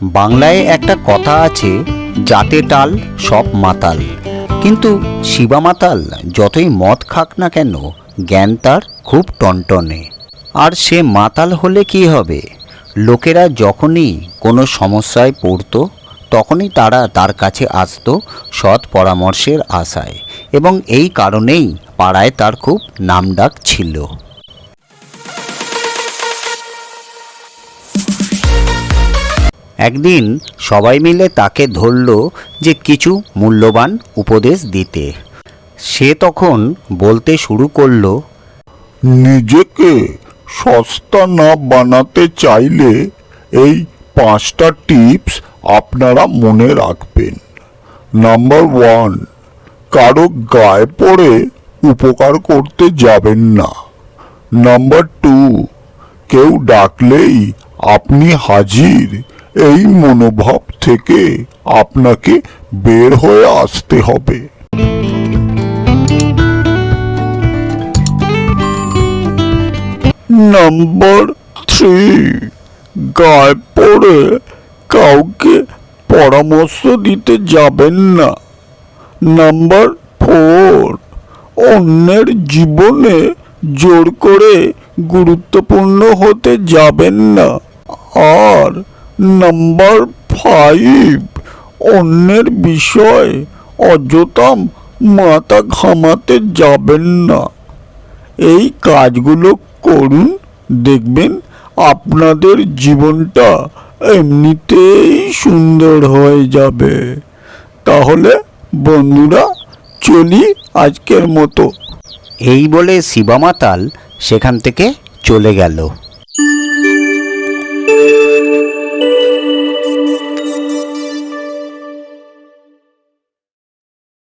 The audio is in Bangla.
বাংলায় একটা কথা আছে, জাতে টাল সব মাতাল। কিন্তু শিবা মাতাল যতই মদ খাক না কেন, জ্ঞান তার খুব টনটনে। আর সে মাতাল হলে কি হবে? লোকেরা যখনই কোনো সমস্যায় পড়তো তখনই তারা তার কাছে আসতো সৎ পরামর্শের আশায়, এবং এই কারণেই পাড়ায় তার খুব নামডাক ছিল। একদিন সবাই মিলে তাকে ধরল যে কিছু মূল্যবান উপদেশ দিতে। সে তখন বলতে শুরু করলো, নিজেকে সস্তা না বানাতে চাইলে এই 5টা টিপস আপনারা মনে রাখবেন। নাম্বার 1, কারো গায়ে পড়ে উপকার করতে যাবেন না। নাম্বার 2, কেউ ডাকলেই আপনি হাজির, এই মনোভাব থেকে আপনাকে বের হয়ে আসতে হবে। নাম্বার 3, গায়ে পড়ে কাউকে পরামর্শ দিতে যাবেন না। নাম্বার 4, অন্যের জীবনে জোর করে গুরুত্বপূর্ণ হতে যাবেন না। আর নাম্বার 5, অন্যের বিষয়ে অযথা মাথা ঘামাতে যাবেন না। এই কাজগুলো করুন, দেখবেন আপনাদের জীবনটা এমনিতেই সুন্দর হয়ে যাবে। তাহলে বন্ধুরা, চলি আজকের মতো। এই বলে শিবা মাতাল সেখান থেকে চলে গেল।